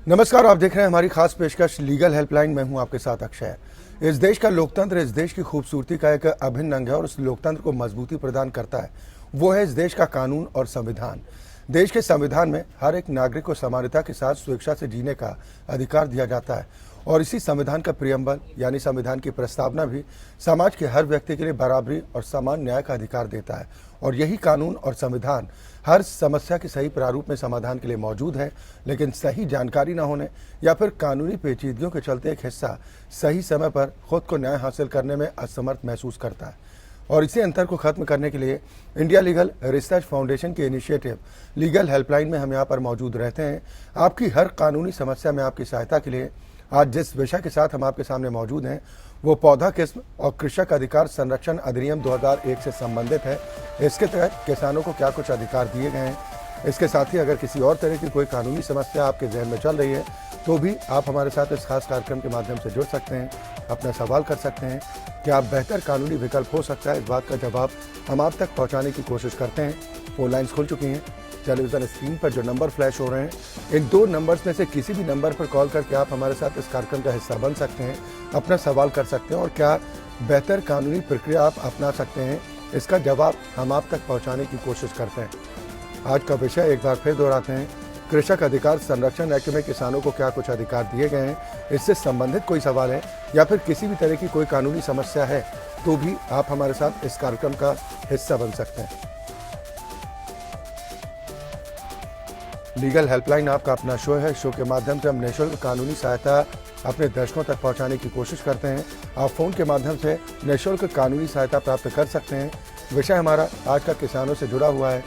नमस्कार, आप देख रहे हैं हमारी खास पेशकश लीगल हेल्पलाइन। मैं हूं आपके साथ अक्षय। इस देश का लोकतंत्र इस देश की खूबसूरती का एक अभिन्न अंग है और उस लोकतंत्र को मजबूती प्रदान करता है वो है इस देश का कानून और संविधान। देश के संविधान में हर एक नागरिक को समानता के साथ स्वेच्छा से जीने का अधिकार दिया जाता है और इसी संविधान का प्रियम्बल यानी संविधान की प्रस्तावना भी समाज के हर व्यक्ति के लिए बराबरी और समान न्याय का अधिकार देता है। और यही कानून और संविधान हर समस्या के सही प्रारूप में समाधान के लिए मौजूद है, लेकिन सही जानकारी न होने या फिर कानूनी पेचीदगियों के चलते एक हिस्सा सही समय पर खुद को न्याय हासिल करने में असमर्थ महसूस करता है। और इसी अंतर को खत्म करने के लिए इंडिया लीगल रिसर्च फाउंडेशन के इनिशिएटिव लीगल हेल्पलाइन में हम यहाँ पर मौजूद रहते हैं। आपकी हर कानूनी समस्या में आपकी सहायता के लिए आज जिस विषय के साथ हम आपके सामने मौजूद हैं वो पौधा किस्म और कृषक अधिकार संरक्षण अधिनियम 2001 से संबंधित है। इसके तहत किसानों को क्या कुछ अधिकार दिए गए हैं। इसके साथ ही अगर किसी और तरह की कोई कानूनी समस्या आपके जहन में चल रही है तो भी आप हमारे साथ इस खास कार्यक्रम के माध्यम से जुड़ सकते हैं, अपना सवाल कर सकते हैं। क्या आप बेहतर कानूनी विकल्प हो सकता है, इस बात का जवाब हम आप तक पहुँचाने की कोशिश करते हैं। फोन लाइन्स खुल चुकी हैं। टेलीविजन स्क्रीन पर जो नंबर फ्लैश हो रहे हैं, इन दो नंबर्स में से किसी भी नंबर पर कॉल करके आप हमारे साथ इस कार्यक्रम का हिस्सा बन सकते हैं, अपना सवाल कर सकते हैं और क्या बेहतर कानूनी प्रक्रिया आप अपना सकते हैं, इसका जवाब हम आप तक पहुंचाने की कोशिश करते हैं। आज का विषय एक बार फिर दोहराते हैं, कृषक अधिकार संरक्षण एक्ट में किसानों को क्या कुछ अधिकार दिए गए हैं। इससे संबंधित कोई सवाल है या फिर किसी भी तरह की कोई कानूनी समस्या है तो भी आप हमारे साथ इस कार्यक्रम का हिस्सा बन सकते हैं। लीगल हेल्पलाइन आपका अपना शो है। शो के माध्यम से हम निःशुल्क कानूनी सहायता अपने दर्शकों तक पहुंचाने की कोशिश करते हैं। आप फोन के माध्यम से निःशुल्क कानूनी सहायता प्राप्त कर सकते हैं। विषय हमारा आज का किसानों से जुड़ा हुआ है।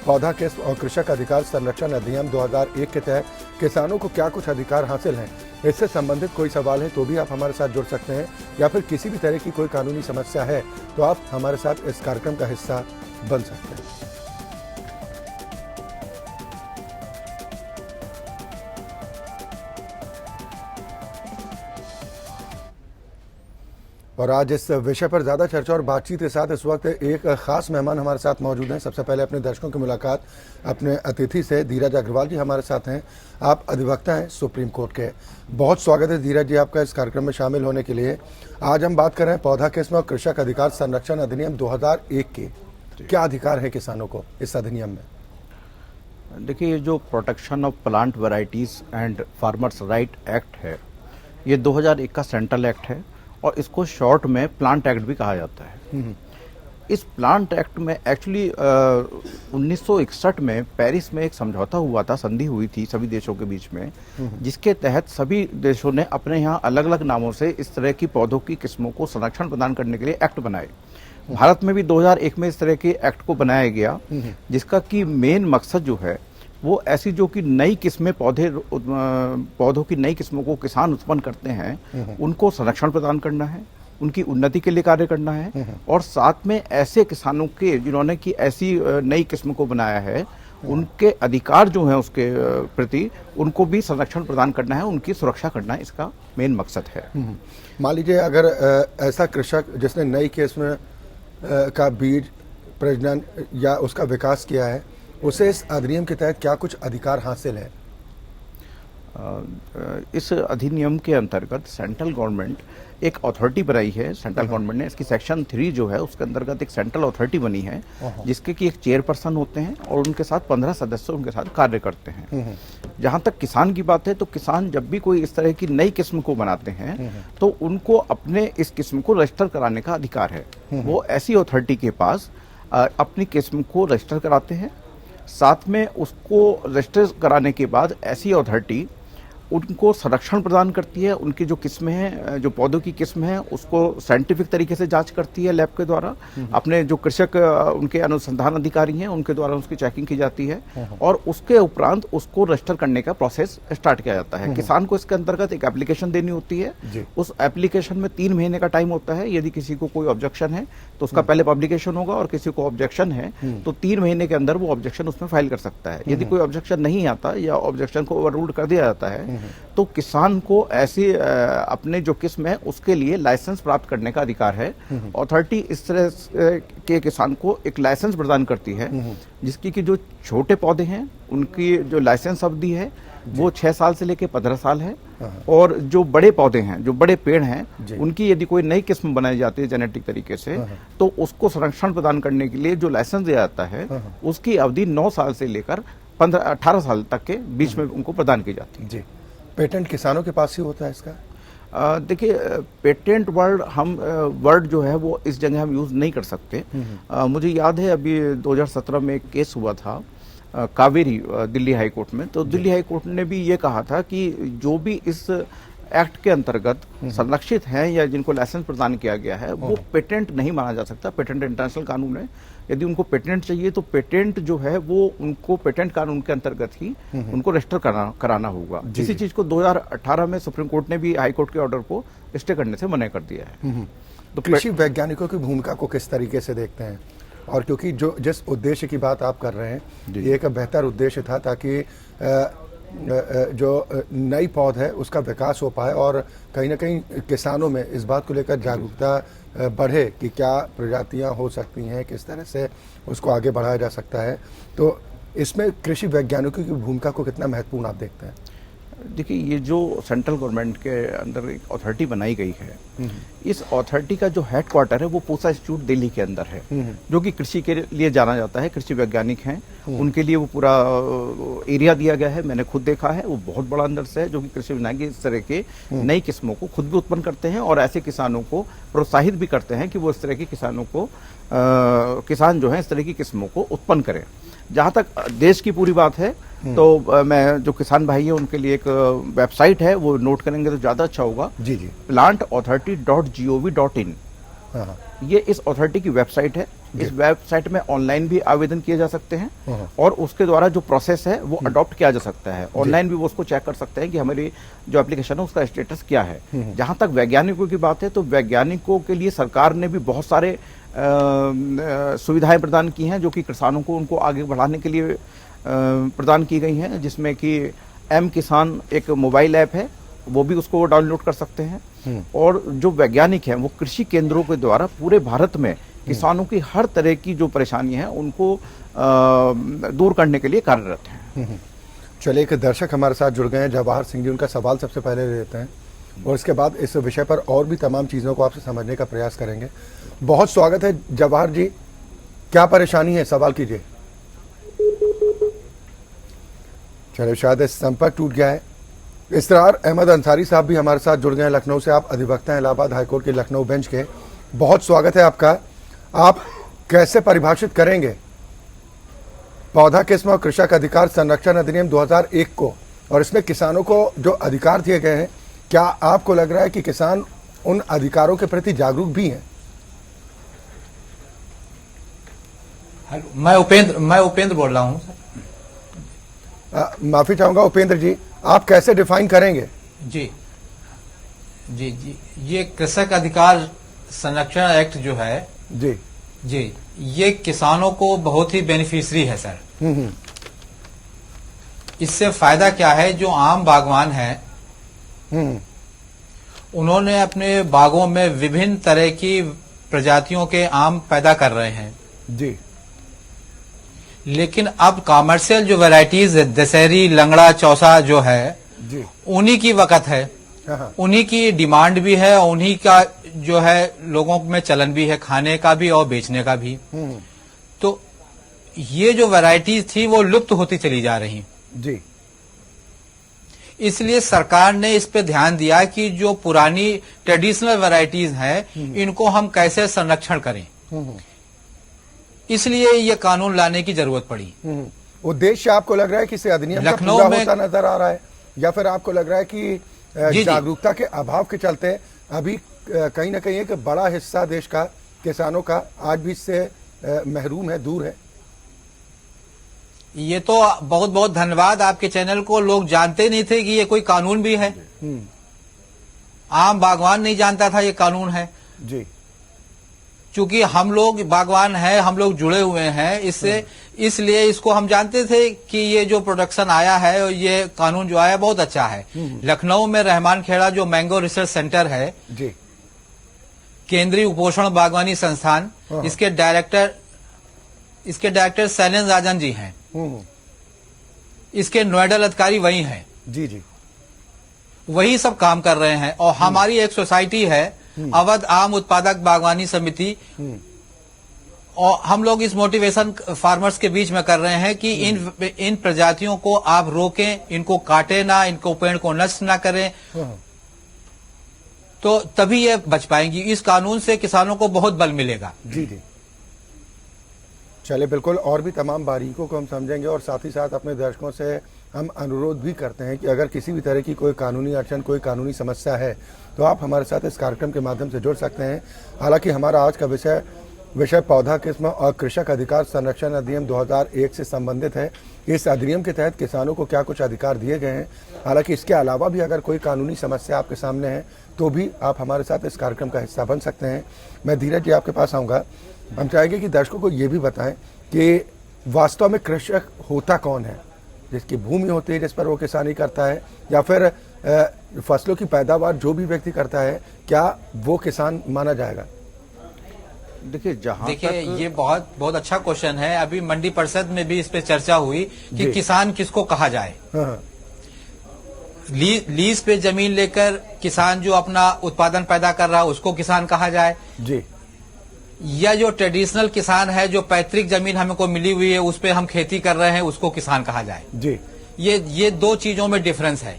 पौधा किस्म और कृषक अधिकार संरक्षण अधिनियम 2001 के तहत किसानों को क्या कुछ अधिकार हासिल हैं। इससे संबंधित कोई सवाल है तो भी आप हमारे साथ जुड़ सकते हैं या फिर किसी भी तरह की कोई कानूनी समस्या है तो आप हमारे साथ इस कार्यक्रम का हिस्सा बन सकते हैं। और आज इस विषय पर ज़्यादा चर्चा और बातचीत के साथ इस वक्त एक खास मेहमान हमारे साथ मौजूद हैं। सबसे पहले अपने दर्शकों की मुलाकात अपने अतिथि से। धीरज अग्रवाल जी हमारे साथ हैं। आप अधिवक्ता हैं सुप्रीम कोर्ट के। बहुत स्वागत है धीरज जी आपका इस कार्यक्रम में शामिल होने के लिए। आज हम बात कर रहे हैं पौधा किस्म और कृषक अधिकार संरक्षण अधिनियम 2001 के। क्या अधिकार है किसानों को इस अधिनियम में? देखिए, ये जो protection of plant varieties and farmers right act है, ये 2001 का सेंट्रल एक्ट है और इसको शॉर्ट में प्लांट एक्ट भी कहा जाता है। इस प्लांट एक्ट में एक्चुअली 1961 में पेरिस में एक समझौता हुआ था, संधि हुई थी सभी देशों के बीच में, जिसके तहत सभी देशों ने अपने यहाँ अलग अलग नामों से इस तरह की पौधों की किस्मों को संरक्षण प्रदान करने के लिए एक्ट बनाए। भारत में भी 2001 में इस तरह के एक्ट को बनाया गया, जिसका कि मेन मकसद जो है वो ऐसी जो कि नई किस्में पौधों की नई किस्मों को किसान उत्पन्न करते हैं उनको संरक्षण प्रदान करना है, उनकी उन्नति के लिए कार्य करना है और साथ में ऐसे किसानों के जिन्होंने की ऐसी नई किस्म को बनाया है उनके अधिकार जो हैं उसके प्रति उनको भी संरक्षण प्रदान करना है, उनकी सुरक्षा करना है, इसका मेन मकसद है। मान लीजिए अगर ऐसा कृषक जिसने नई किस्म का बीज प्रजनन या उसका विकास किया है, उसे इस अधिनियम के तहत क्या कुछ अधिकार हासिल है? इस अधिनियम के अंतर्गत सेंट्रल गवर्नमेंट एक अथॉरिटी बनाई है। सेंट्रल गवर्नमेंट ने इसकी सेक्शन 3 जो है उसके अंतर्गत एक सेंट्रल अथॉरिटी बनी है जिसके कि एक चेयरपर्सन होते हैं और उनके साथ 15 सदस्य उनके साथ कार्य करते हैं। जहां तक किसान की बात है तो किसान जब भी कोई इस तरह की नई किस्म को बनाते हैं तो उनको अपने इस किस्म को रजिस्टर कराने का अधिकार है। वो ऐसी अथॉरिटी के पास अपनी किस्म को रजिस्टर कराते हैं। साथ में उसको रजिस्टर कराने के बाद ऐसी अथॉरिटी उनको संरक्षण प्रदान करती है। उनकी जो किस्में हैं, जो पौधों की किस्म है, उसको साइंटिफिक तरीके से जांच करती है लैब के द्वारा। अपने जो कृषक उनके अनुसंधान अधिकारी हैं उनके द्वारा उसकी चेकिंग की जाती है और उसके उपरांत उसको रजिस्टर करने का प्रोसेस स्टार्ट किया जाता है। किसान को इसके अंतर्गत एक एप्लीकेशन देनी होती है। उस एप्लीकेशन में 3 महीने का टाइम होता है। यदि किसी को कोई ऑब्जेक्शन है तो उसका पहले पब्लिकेशन होगा और किसी को ऑब्जेक्शन है तो 3 महीने के अंदर वो ऑब्जेक्शन उसमें फाइल कर सकता है। यदि कोई ऑब्जेक्शन नहीं आता या ऑब्जेक्शन को ओवररूल्ड कर दिया जाता है तो किसान को ऐसी अपने जो किस्म है उसके लिए लाइसेंस प्राप्त करने का अधिकार है। अथॉरिटी इस तरह के किसान को एक लाइसेंस प्रदान करती है जिसकी कि जो छोटे पौधे हैं उनकी जो लाइसेंस अवधि है वो 6 साल से लेकर 15 साल है, और जो बड़े पौधे हैं, जो बड़े पेड़ हैं, उनकी यदि कोई नई किस्म बनाई जाती है जेनेटिक तरीके से, तो उसको संरक्षण प्रदान करने के लिए जो लाइसेंस दिया जाता है उसकी अवधि 9 साल से लेकर 18 साल तक के बीच में उनको प्रदान की जाती है। जी, पेटेंट किसानों के पास ही होता है इसका? देखिए, पेटेंट वर्ड जो है वो इस जगह हम यूज नहीं कर सकते। मुझे याद है अभी 2017 में एक केस हुआ था कावेरी, दिल्ली हाई कोर्ट में। तो दिल्ली हाई कोर्ट ने भी ये कहा था कि जो भी इस एक्ट के अंतर्गत संरक्षित हैं या जिनको लाइसेंस प्रदान किया गया है वो पेटेंट नहीं माना जा सकता। पेटेंट इंटरनेशनल कानून है, यदि उनको पेटेंट चाहिए तो पेटेंट जो है वो उनको पेटेंट कानून के अंतर्गत ही उनको रजिस्टर कराना होगा। इसी चीज को 2018 में सुप्रीम कोर्ट ने भी हाई कोर्ट के ऑर्डर को स्टे करने से मना कर दिया है। तो कृषि वैज्ञानिकों की भूमिका को किस तरीके से देखते हैं? और क्योंकि जो जिस उद्देश्य की बात आप कर रहे हैं ये एक बेहतर उद्देश्य था ताकि जो नई पौध है उसका विकास हो पाए और कहीं ना कहीं किसानों में इस बात को लेकर जागरूकता बढ़े कि क्या प्रजातियां हो सकती हैं, किस तरह से उसको आगे बढ़ाया जा सकता है। तो इसमें कृषि वैज्ञानिकों की भूमिका को कितना महत्वपूर्ण आप देखते हैं? देखिए, ये जो सेंट्रल गवर्नमेंट के अंदर एक अथॉरिटी बनाई गई है, इस अथॉरिटी का जो हेडक्वार्टर है वो पूसा इंस्टीट्यूट दिल्ली के अंदर है, जो कि कृषि के लिए जाना जाता है। कृषि वैज्ञानिक हैं, उनके लिए वो पूरा एरिया दिया गया है। मैंने खुद देखा है, वो बहुत बड़ा अंदर से है, जो कि कृषि वैज्ञानिक इस तरह के नई किस्मों को खुद भी उत्पन्न करते हैं और ऐसे किसानों को प्रोत्साहित भी करते हैं कि वो इस तरह के किसान जो है इस तरह की किस्मों को उत्पन्न करें। जहाँ तक देश की पूरी बात है तो मैं जो किसान भाई है उनके लिए एक वेबसाइट है, वो नोट करेंगे तो ज़्यादा अच्छा होगा। जी जी, plantauthority.gov.in, ये इस अथॉरिटी की वेबसाइट है। इस वेबसाइट में ऑनलाइन भी आवेदन किए जा सकते हैं और उसके द्वारा जो प्रोसेस है वो अडॉप्ट किया जा सकता है। ऑनलाइन भी वो उसको चेक कर सकते हैं कि हमारी जो एप्लीकेशन है उसका स्टेटस क्या है। जहाँ तक वैज्ञानिकों की बात है तो वैज्ञानिकों के लिए सरकार ने भी बहुत सारे सुविधाएं प्रदान की हैं जो कि किसानों को उनको आगे बढ़ाने के लिए प्रदान की गई हैं, जिसमें कि एम किसान एक मोबाइल ऐप है, वो भी उसको डाउनलोड कर सकते हैं। और जो वैज्ञानिक हैं वो कृषि केंद्रों के द्वारा पूरे भारत में किसानों की हर तरह की जो परेशानियां हैं उनको दूर करने के लिए कार्यरत हैं। चलिए, एक दर्शक हमारे साथ जुड़ गए हैं, जवाहर सिंह जी। उनका सवाल सबसे पहले ले लेते हैं और इसके बाद इस विषय पर और भी तमाम चीज़ों को आपसे समझने का प्रयास करेंगे। बहुत स्वागत है जवाहर जी, क्या परेशानी है, सवाल कीजिए। चलिए, शायद संपर्क टूट गया है। इसरार अहमद अंसारी साहब भी हमारे साथ जुड़ गए हैं लखनऊ से। आप अधिवक्ता हैं इलाहाबाद हाईकोर्ट के लखनऊ बेंच के। बहुत स्वागत है आपका। आप कैसे परिभाषित करेंगे पौधा किस्म और कृषक अधिकार संरक्षण अधिनियम 2001 को, और इसमें किसानों को जो अधिकार दिए गए हैं, क्या आपको लग रहा है कि किसान उन अधिकारों के प्रति जागरूक भी हैं? मैं उपेंद्र बोल रहा हूँ। माफी चाहूंगा उपेंद्र जी, आप कैसे डिफाइन करेंगे? जी जी जी, ये कृषक अधिकार संरक्षण एक्ट जो है जी, ये किसानों को बहुत ही बेनिफिशियरी है सर। इससे फायदा क्या है, जो आम बागवान हैं उन्होंने अपने बागों में विभिन्न तरह की प्रजातियों के आम पैदा कर रहे हैं जी, लेकिन अब कॉमर्शियल जो वैरायटीज है, दशहरी, लंगड़ा, चौसा जो है जी, उन्हीं की वक्त है, उन्हीं की डिमांड भी है, उन्हीं का जो है लोगों में चलन भी है, खाने का भी और बेचने का भी। तो ये जो वैरायटीज थी वो लुप्त होती चली जा रही जी। इसलिए सरकार ने इस पे ध्यान दिया कि जो पुरानी ट्रेडिशनल वैरायटीज हैं इनको हम कैसे संरक्षण करें, इसलिए ये कानून लाने की जरूरत पड़ी। उद्देश्य आपको लग रहा है कि इसे अधिनियम का लखनऊ पूरा में होता नजर आ रहा है, या फिर आपको लग रहा है कि जागरूकता के अभाव के चलते अभी कहीं ना कहीं एक बड़ा हिस्सा देश का किसानों का आज भी इससे महरूम है, दूर है? ये तो बहुत बहुत धन्यवाद आपके चैनल को। लोग जानते नहीं थे कि ये कोई कानून भी है। आम बागवान नहीं जानता था ये कानून है जी। चूंकि हम लोग बागवान हैं, हम लोग जुड़े हुए हैं इससे, इसलिए इसको हम जानते थे कि ये जो प्रोडक्शन आया है और ये कानून जो आया बहुत अच्छा है। लखनऊ में रहमान खेड़ा जो मैंगो रिसर्च सेंटर है जी, केंद्रीय उपोषण बागवानी संस्थान, इसके डायरेक्टर शैलेंद्र राजन जी हैं। इसके नोडल अधिकारी वही हैं। जी जी, वही सब काम कर रहे हैं। और हमारी एक सोसाइटी है अवध आम उत्पादक बागवानी समिति, और हम लोग इस मोटिवेशन फार्मर्स के बीच में कर रहे हैं कि इन प्रजातियों को आप रोकें, इनको काटे ना, इनको पेड़ को नष्ट ना करें, तो तभी ये बच पाएंगी। इस कानून से किसानों को बहुत बल मिलेगा। जी जी, चलिए बिल्कुल, और भी तमाम बारीकों को हम समझेंगे और साथ ही साथ अपने दर्शकों से हम अनुरोध भी करते हैं कि अगर किसी भी तरह की कोई कानूनी अड़चन, कोई कानूनी समस्या है तो आप हमारे साथ इस कार्यक्रम के माध्यम से जुड़ सकते हैं। हालांकि हमारा आज का विषय पौधा किस्म और कृषक अधिकार संरक्षण अधिनियम 2001 से संबंधित है। इस अधिनियम के तहत किसानों को क्या कुछ अधिकार दिए गए हैं। हालांकि इसके अलावा भी अगर कोई कानूनी समस्या आपके सामने है तो भी आप हमारे साथ इस कार्यक्रम का हिस्सा बन सकते हैं। मैं धीरज जी आपके पास आऊँगा। हम चाहेंगे कि दर्शकों को ये भी बताएं कि वास्तव में कृषक होता कौन है, जिसकी भूमि होती है जिस पर वो किसानी करता है, या फिर फसलों की पैदावार जो भी व्यक्ति करता है, क्या वो किसान माना जाएगा? देखिए ये बहुत अच्छा क्वेश्चन है। अभी मंडी परिषद में भी इस पे चर्चा हुई कि किसान किसको कहा जाए। लीज पे जमीन लेकर किसान जो अपना उत्पादन पैदा कर रहा है उसको किसान कहा जाए जी, या जो ट्रेडिशनल किसान है, जो पैतृक जमीन हमको मिली हुई है उस पे हम खेती कर रहे हैं, उसको किसान कहा जाए जी। ये दो चीजों में डिफरेंस है।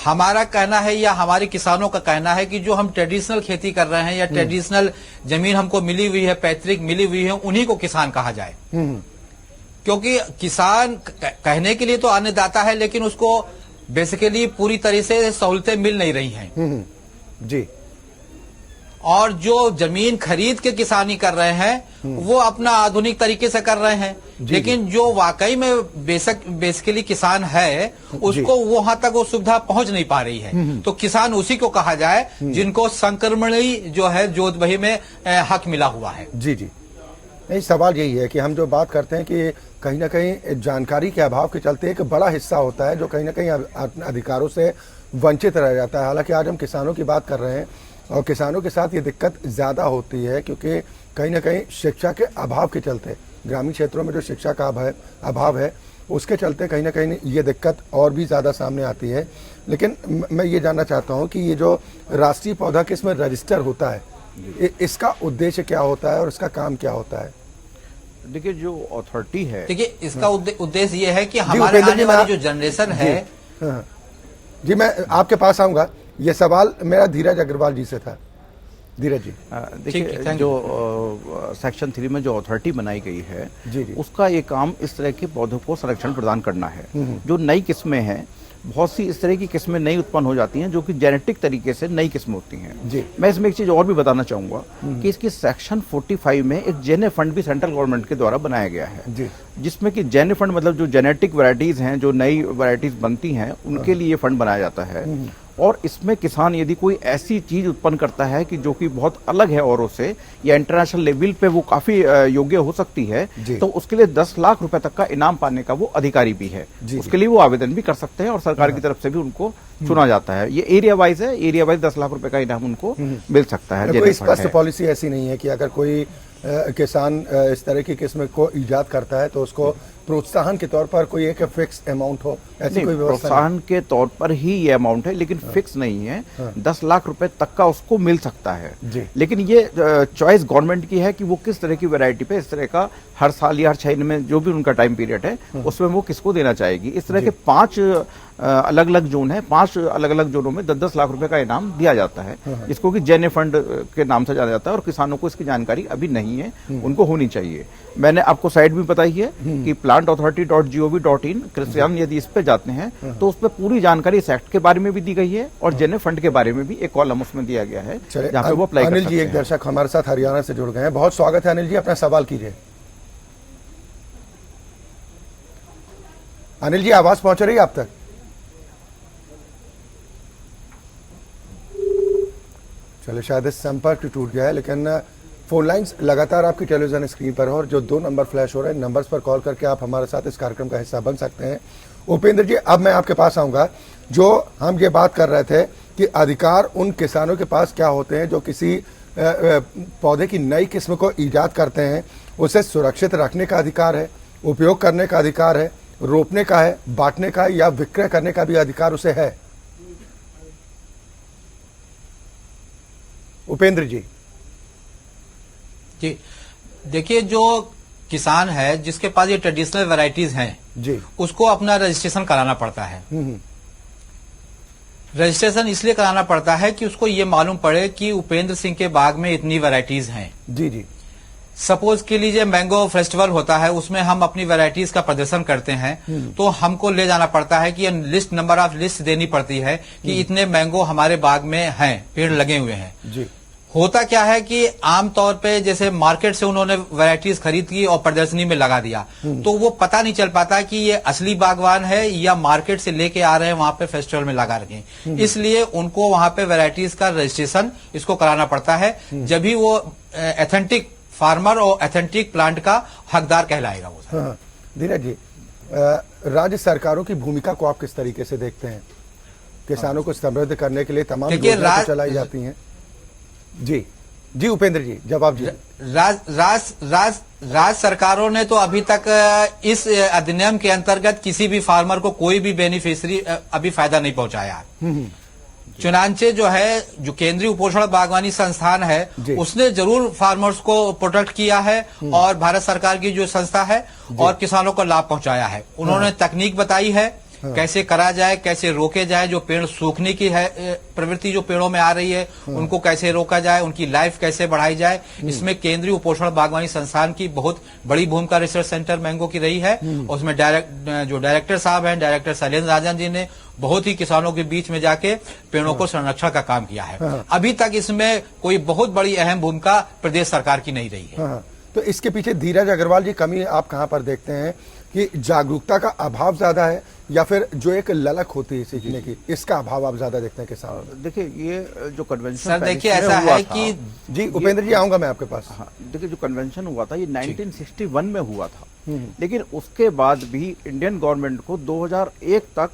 हमारा कहना है या हमारे किसानों का कहना है कि जो हम ट्रेडिशनल खेती कर रहे हैं या ट्रेडिशनल जमीन हमको मिली हुई है, पैतृक मिली हुई है, उन्हीं को किसान कहा जाए। क्योंकि किसान कहने के लिए तो अन्नदाता है, लेकिन उसको बेसिकली पूरी तरह से सहूलतें मिल नहीं रही हैं। जी, और जो जमीन खरीद के किसानी कर रहे हैं वो अपना आधुनिक तरीके से कर रहे हैं, लेकिन जो वाकई में बेसिकली किसान है उसको वहां तक वो सुविधा पहुंच नहीं पा रही है। तो किसान उसी को कहा जाए जिनको संक्रमणी जो है जोत बही में हक मिला हुआ है। जी जी, नहीं, सवाल यही है कि हम जो बात करते हैं कि कहीं ना कहीं जानकारी के अभाव के चलते एक बड़ा हिस्सा होता है जो कहीं ना कहीं अधिकारों से वंचित रह जाता है। हालांकि आज हम किसानों की बात कर रहे हैं और किसानों के साथ ये दिक्कत ज़्यादा होती है क्योंकि कहीं ना कहीं शिक्षा के अभाव के चलते, ग्रामीण क्षेत्रों में जो शिक्षा का अभाव है उसके चलते कहीं ना कहीं ये दिक्कत और भी ज़्यादा सामने आती है। लेकिन मैं ये जानना चाहता हूँ कि ये जो राष्ट्रीय पौधा किस्म रजिस्टर होता है, इसका उद्देश्य क्या होता है और इसका काम क्या होता है? देखिए जो अथॉरिटी है, देखिए इसका उद्देश्य ये है कि हमारे आने वाली जो जनरेशन है। जी, मैं आपके पास आऊंगा। ये सवाल मेरा धीरज अग्रवाल जी से था। धीरज जी, देखिए जो सेक्शन 3 में जो अथॉरिटी बनाई गई है जी जी, उसका ये काम इस तरह के पौधों को संरक्षण प्रदान करना है। जो नई किस्में हैं, बहुत सी इस तरह की किस्में नई उत्पन्न हो जाती हैं जो कि जेनेटिक तरीके से नई किस्में होती हैं जी। मैं इसमें एक चीज और भी बताना चाहूंगा कि इसकी सेक्शन 45 में एक जेने फंड भी सेंट्रल गवर्नमेंट के द्वारा बनाया गया है जी, जिसमें कि जेने फंड मतलब जो जेनेटिक वैरायटीज हैं, जो नई वैरायटीज बनती हैं, उनके लिए फंड बनाया जाता है। और इसमें किसान यदि कोई ऐसी चीज उत्पन्न करता है कि जो कि बहुत अलग है औरों से या इंटरनेशनल लेवल पे वो काफी योग्य हो सकती है, तो उसके लिए 10 लाख रुपए तक का इनाम पाने का वो अधिकारी भी है। उसके लिए वो आवेदन भी कर सकते हैं और सरकार की तरफ से भी उनको चुना जाता है। ये एरिया वाइज है, एरिया वाइज 10 लाख रुपए का इनाम उनको मिल सकता है। कोई स्पष्ट पॉलिसी ऐसी नहीं है कि अगर कोई किसान इस तरह की किस्म को ईजाद करता है तो उसको प्रोत्साहन के तौर पर कोई एक फिक्स अमाउंट हो, ऐसी कोई व्यवस्था? प्रोत्साहन के तौर पर ही ये अमाउंट है, लेकिन फिक्स नहीं है। 10 लाख रुपए तक का उसको मिल सकता है जी। लेकिन ये चॉइस गवर्नमेंट की है कि वो किस तरह की वैरायटी पे इस तरह का हर साल या हर 6 महीने में जो भी उनका टाइम पीरियड है उसमें वो किसको देना चाहेगी। इस तरह के 5 अलग अलग जोन है, 5 अलग अलग जोनों में 10-10 लाख रुपए का इनाम दिया जाता है, जिसको कि जेने फंड के नाम से जाना जाता है। और किसानों को इसकी जानकारी अभी नहीं है, उनको होनी चाहिए। मैंने आपको साइट भी बताई है कि plantauthority.gov.in, किसान यदि इस पे जाते हैं तो उस पर पूरी जानकारी इस एक्ट के बारे में भी दी गई है और जेने फंड के बारे में भी एक कॉलम उसमें दिया गया है जहाँ पे वो अप्लाई कर सकते हैं। अनिल जी एक दर्शक हमारे साथ हरियाणा से जुड़ गए हैं, बहुत स्वागत है अनिल जी, अपना सवाल कीजिए। अनिल जी आवाज पहुंच रही है आप तक? चलो शायद इस संपर्क टूट गया है, लेकिन फोन लाइंस लगातार आपकी टेलीविजन स्क्रीन पर है और जो 2 नंबर फ्लैश हो रहे हैं, नंबर्स पर कॉल करके आप हमारे साथ इस कार्यक्रम का हिस्सा बन सकते हैं। उपेंद्र जी, अब मैं आपके पास आऊंगा। जो हम ये बात कर रहे थे कि अधिकार उन किसानों के पास क्या होते हैं जो किसी पौधे की नई किस्म को ईजाद करते हैं, उसे सुरक्षित रखने का अधिकार है, उपयोग करने का अधिकार है, रोपने का है, बांटने का है या विक्रय करने का भी अधिकार उसे है। उपेंद्र जी। जी देखिए, जो किसान है जिसके पास ये ट्रेडिशनल वैरायटीज हैं जी, उसको अपना रजिस्ट्रेशन कराना पड़ता है। रजिस्ट्रेशन इसलिए कराना पड़ता है कि उसको ये मालूम पड़े कि उपेंद्र सिंह के बाग में इतनी वैरायटीज हैं। जी जी। सपोज के लीजिए मैंगो फेस्टिवल होता है, उसमें हम अपनी वैरायटीज का प्रदर्शन करते हैं, तो हमको ले जाना पड़ता है कि लिस्ट, नंबर ऑफ लिस्ट देनी पड़ती है कि इतने मैंगो हमारे बाग में हैं, पेड़ लगे हुए हैं। जी। होता क्या है कि आमतौर पे जैसे मार्केट से उन्होंने वैरायटीज खरीद की और प्रदर्शनी में लगा दिया, तो वो पता नहीं चल पाता कि ये असली बागवान है या मार्केट से लेके आ रहे हैं, वहां पे फेस्टिवल में लगा रखे। इसलिए उनको वहां पे वैरायटीज का रजिस्ट्रेशन इसको कराना पड़ता है, जब भी वो एथेंटिक फार्मर और एथेंटिक प्लांट का हकदार कहलाएगा वो। हाँ, धीरज जी, राज्य सरकारों की भूमिका को आप किस तरीके से देखते हैं? किसानों को समृद्ध करने के लिए तमाम योजनाएं चलाई जाती हैं। जी जी उपेंद्र जी, जवाब जी। राज्य सरकारों ने तो अभी तक इस अधिनियम के अंतर्गत किसी भी फार्मर को कोई भी बेनिफिशियरी अभी फायदा नहीं पहुंचाया। चुनांचे जो है, जो केंद्रीय उपोषण बागवानी संस्थान है, उसने जरूर फार्मर्स को प्रोटेक्ट किया है और भारत सरकार की जो संस्था है और किसानों को लाभ पहुंचाया है। उन्होंने तकनीक बताई है कैसे करा जाए, कैसे रोके जाए, जो पेड़ सूखने की है प्रवृत्ति जो पेड़ों में आ रही है उनको कैसे रोका जाए, उनकी लाइफ कैसे बढ़ाई जाए। इसमें केंद्रीय उपोषण बागवानी संस्थान की बहुत बड़ी भूमिका रिसर्च सेंटर मैंगो की रही है। उसमें जो डायरेक्टर साहब हैं, डायरेक्टर शैलेंद्र राजन जी ने बहुत ही किसानों के बीच में जाके पेड़ों को संरक्षण का काम किया है। अभी तक इसमें कोई बहुत बड़ी अहम भूमिका प्रदेश सरकार की नहीं रही है। तो इसके पीछे धीरज अग्रवाल जी कमी आप कहां पर देखते हैं कि जागरूकता का अभाव ज्यादा है या फिर जो एक ललक होती है सीखने की, इसका अभाव आप ज्यादा देखते हैं किसानों में? देखिए, ये जो कन्वेंशन सर, देखिए ऐसा है कि जी उपेंद्र जी, आऊंगा मैं आपके पास। हाँ, देखिए जो कन्वेंशन हुआ था ये 1961 में हुआ था, लेकिन उसके बाद भी इंडियन गवर्नमेंट को 2001 तक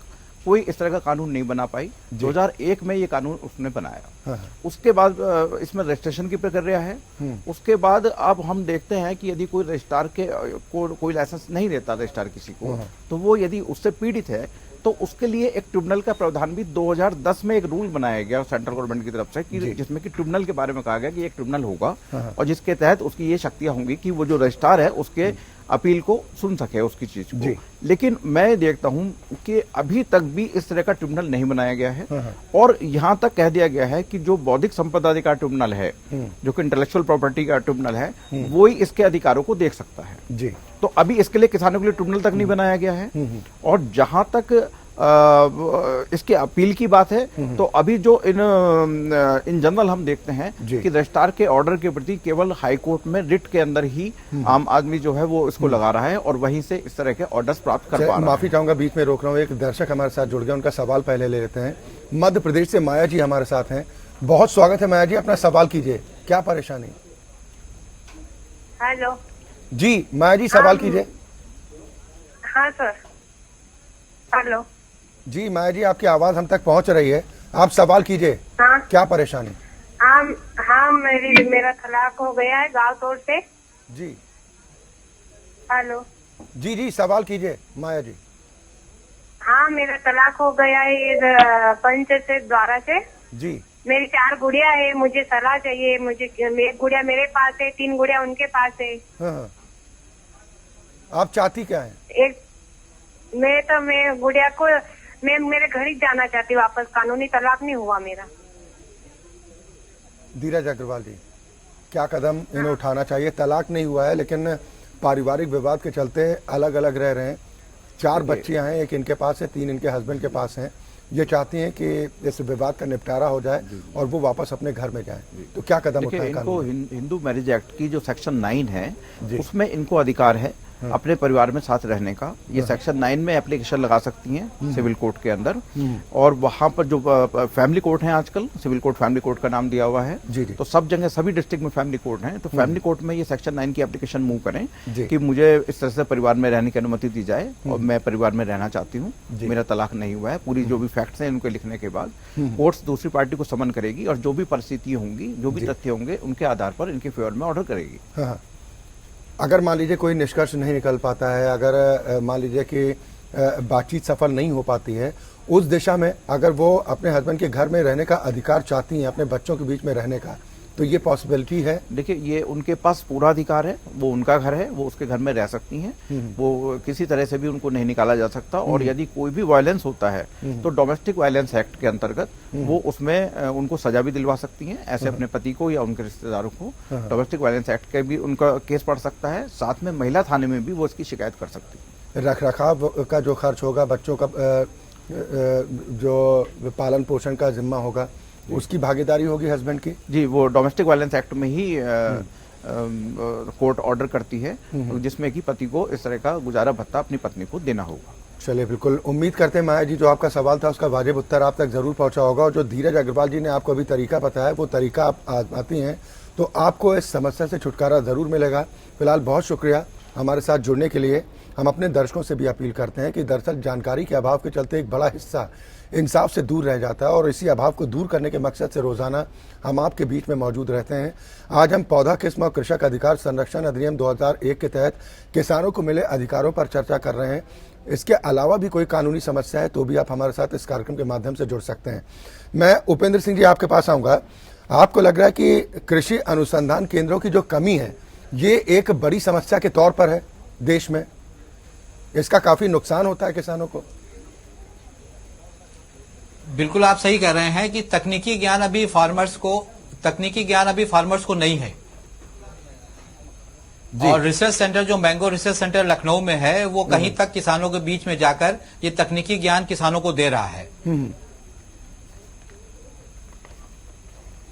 कोई इस तरह का कानून नहीं बना पाई। 2001 में ये कानून उसने बनाया। उसके बाद इसमें रजिस्ट्रेशन की प्रक्रिया है। उसके बाद अब हम देखते हैं कि यदि कोई रजिस्ट्रार के कोई लाइसेंस नहीं देता रजिस्ट्रार किसी को, तो वो यदि उससे पीड़ित है तो उसके लिए एक ट्रिब्यूनल का प्रावधान भी 2010 में एक रूल बनाया गया सेंट्रल गवर्नमेंट की तरफ से कि जिसमें कि ट्रिब्यूनल के बारे में कहा गया कि एक ट्रिब्यूनल होगा और जिसके तहत उसकी ये शक्तियां होंगी कि वो जो रजिस्ट्रार है उसके अपील को सुन सके उसकी चीज को। लेकिन मैं देखता हूं कि अभी तक भी इस तरह का ट्रिब्यूनल नहीं बनाया गया है और यहां तक कह दिया गया है कि जो बौद्धिक संपदा अधिकार ट्रिब्यूनल है, जो कि इंटेलेक्चुअल प्रॉपर्टी का ट्रिब्यूनल है, वो ही इसके अधिकारों को देख सकता है। जी। तो अभी इसके लिए किसानों के लिए ट्रिब्यूनल तक नहीं बनाया गया है। और जहां तक इसके अपील की बात है तो अभी जो इन जनरल हम देखते हैं कि रजिस्ट्रार के ऑर्डर के प्रति केवल हाई कोर्ट में रिट के अंदर ही आम आदमी जो है वो इसको लगा रहा है और वहीं से इस तरह के ऑर्डर्स प्राप्त कर पा रहा है। माफी चाहूंगा, बीच में रोक रहा हूँ, एक दर्शक हमारे साथ जुड़ गए, उनका सवाल पहले ले लेते हैं। मध्य प्रदेश से माया जी हमारे साथ हैं, बहुत स्वागत है माया जी, अपना सवाल कीजिए, क्या परेशानी? हेलो जी माया जी, सवाल कीजिए। हाँ सर, हेलो जी माया जी, आपकी आवाज हम तक पहुंच रही है, आप सवाल कीजिए। हाँ, क्या परेशानी? हाँ मेरा तलाक हो गया है गाँव तौर से। जी। हेलो जी जी, सवाल कीजिए माया जी। हाँ, मेरा तलाक हो गया है पंच से द्वारा से। जी। मेरी 4 गुड़िया है, मुझे सलाह चाहिए। मुझे एक गुड़िया मेरे पास है, 3 गुड़िया उनके पास है। हाँ। आप चाहती क्या है? मैं गुड़िया को मैं मेरे घर ही जाना चाहती हूँ वापस, कानूनी तलाक नहीं हुआ मेरा। धीरज अग्रवाल जी, क्या कदम इन्हें उठाना चाहिए? तलाक नहीं हुआ है लेकिन पारिवारिक विवाद के चलते अलग अलग रह रहे हैं, 4 बच्चियां हैं, एक इनके पास है, 3 इनके हस्बैंड के पास हैं। ये चाहती हैं कि इस विवाद का निपटारा हो जाए और वो वापस अपने घर में जाएं, तो क्या कदम उठाएं? इनको हिंदू मैरिज एक्ट की जो सेक्शन 9 है उसमें इनको अधिकार है अपने परिवार में साथ रहने का, ये सेक्शन 9 में एप्लीकेशन लगा सकती हैं सिविल कोर्ट के अंदर। और वहाँ पर जो फैमिली कोर्ट हैं आजकल, सिविल कोर्ट फैमिली कोर्ट का नाम दिया हुआ है, जी जी। तो सब जगह सभी डिस्ट्रिक्ट में फैमिली कोर्ट हैं, तो फैमिली कोर्ट में ये सेक्शन 9 की एप्लीकेशन मूव करें कि मुझे इस तरह से परिवार में रहने की अनुमति दी जाए और मैं परिवार में रहना चाहती हूँ, मेरा तलाक नहीं हुआ है। पूरी जो भी फैक्ट्स हैं उनके लिखने के बाद कोर्ट्स दूसरी पार्टी को समन करेगी और जो भी परिस्थितियाँ होंगी, जो भी तथ्य होंगे, उनके आधार पर इनके फेवर में ऑर्डर करेगी। हाँ। अगर मान लीजिए कोई निष्कर्ष नहीं निकल पाता है, अगर मान लीजिए कि बातचीत सफल नहीं हो पाती है, उस दिशा में अगर वो अपने हस्बैंड के घर में रहने का अधिकार चाहती हैं, अपने बच्चों के बीच में रहने का, तो ये पॉसिबिलिटी है? देखिए, ये उनके पास पूरा अधिकार है, वो उनका घर है, वो उसके घर में रह सकती हैं, वो किसी तरह से भी उनको नहीं निकाला जा सकता। और यदि कोई भी वायलेंस होता है तो डोमेस्टिक वायलेंस एक्ट के अंतर्गत वो उसमें उनको सजा भी दिलवा सकती हैं, ऐसे अपने पति को या उनके रिश्तेदारों को। डोमेस्टिक वायलेंस एक्ट के भी उनका केस पड़ सकता है, साथ में महिला थाने में भी वो इसकी शिकायत कर सकती है। रख रखाव का जो खर्च होगा, बच्चों का जो पालन पोषण का जिम्मा होगा, उसकी भागीदारी होगी हस्बैंड की? जी, वो डोमेस्टिक वायलेंस एक्ट में ही कोर्ट ऑर्डर करती है, जिसमें कि पति को इस तरह का गुजारा भत्ता अपनी पत्नी को देना होगा। चलिए, बिल्कुल उम्मीद करते हैं माया जी, जो आपका सवाल था उसका वाजिब उत्तर आप तक जरूर पहुंचा होगा। और जो धीरज अग्रवाल जी ने आपको अभी तरीका बताया, वो तरीका आप आजमाती हैं तो आपको इस समस्या से छुटकारा जरूर मिलेगा। फिलहाल बहुत शुक्रिया हमारे साथ जुड़ने के लिए। हम अपने दर्शकों से भी अपील करते हैं कि दरअसल जानकारी के अभाव के चलते एक बड़ा हिस्सा इंसाफ से दूर रह जाता है, और इसी अभाव को दूर करने के मकसद से रोजाना हम आपके बीच में मौजूद रहते हैं। आज हम पौधा किस्म और कृषक अधिकार संरक्षण अधिनियम 2001 के तहत किसानों को मिले अधिकारों पर चर्चा कर रहे हैं। इसके अलावा भी कोई कानूनी समस्या है तो भी आप हमारे साथ इस कार्यक्रम के माध्यम से जुड़ सकते हैं। मैं उपेंद्र सिंह जी आपके पास आऊँगा। आपको लग रहा है कि कृषि अनुसंधान केंद्रों की जो कमी है, ये एक बड़ी समस्या के तौर पर है देश में? इसका काफी नुकसान होता है किसानों को? बिल्कुल आप सही कह रहे हैं कि तकनीकी ज्ञान अभी फार्मर्स को नहीं है। और रिसर्च सेंटर जो मैंगो रिसर्च सेंटर लखनऊ में है, वो कहीं तक किसानों के बीच में जाकर ये तकनीकी ज्ञान किसानों को दे रहा है।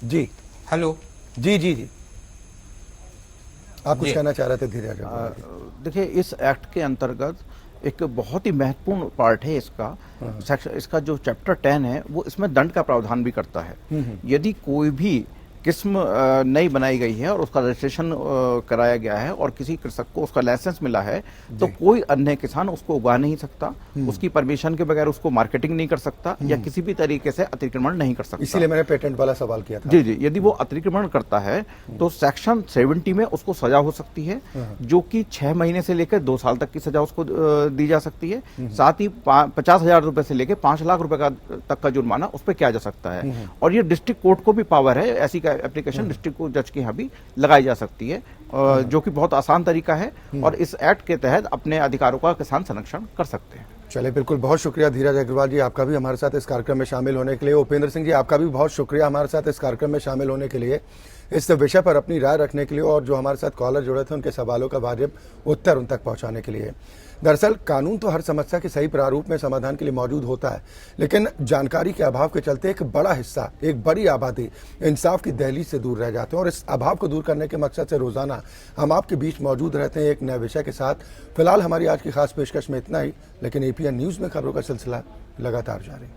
जी, हेलो। जी जी जी, आप कुछ कहना चाह रहे थे धीरज? देखिए, इस एक्ट के अंतर्गत एक बहुत ही महत्वपूर्ण पार्ट है इसका जो चैप्टर 10 है, वो इसमें दंड का प्रावधान भी करता है। यदि कोई भी किस्म नई बनाई गई है और उसका रजिस्ट्रेशन कराया गया है और किसी कृषक को उसका लाइसेंस मिला है, तो कोई अन्य किसान उसको उगा नहीं सकता, उसकी परमिशन के बगैर उसको मार्केटिंग नहीं कर सकता या किसी भी तरीके से अतिक्रमण नहीं कर सकता। इसीलिए मैंने पेटेंट वाला सवाल किया था। जी जी, यदि वो अतिक्रमण करता है तो सेक्शन 70 में उसको सजा हो सकती है, जो कि 6 महीने से लेकर 2 साल तक की सजा उसको दी जा सकती है। साथ ही 50,000 रुपए से लेकर 5 लाख रुपए तक का जुर्माना उस पर किया जा सकता है। और ये डिस्ट्रिक्ट कोर्ट को भी पावर है, ऐसी एप्लीकेशन डिस्ट्रिक्ट जज के यहाँ भी लगाई जा सकती है, जो कि बहुत आसान तरीका है। और इस एक्ट के तहत अपने अधिकारों का किसान संरक्षण कर सकते हैं। चलिए, बिल्कुल बहुत शुक्रिया धीरज अग्रवाल जी, आपका भी हमारे साथ इस कार्यक्रम में शामिल होने के लिए। उपेंद्र सिंह जी, आपका भी बहुत शुक्रिया हमारे साथ इस कार्यक्रम में शामिल होने के लिए, इस विषय पर अपनी राय रखने के लिए, और जो हमारे साथ कॉलर जुड़े थे उनके सवालों का वाजिब उत्तर उन तक पहुंचाने के लिए। दरअसल कानून तो हर समस्या के सही प्रारूप में समाधान के लिए मौजूद होता है, लेकिन जानकारी के अभाव के चलते एक बड़ा हिस्सा, एक बड़ी आबादी इंसाफ की दहलीज से दूर रह जाते हैं। और इस अभाव को दूर करने के मकसद से रोजाना हम आपके बीच मौजूद रहते हैं एक नए विषय के साथ। फिलहाल हमारी आज की खास पेशकश में इतना ही, लेकिन APN न्यूज में खबरों का सिलसिला लगातार जारी।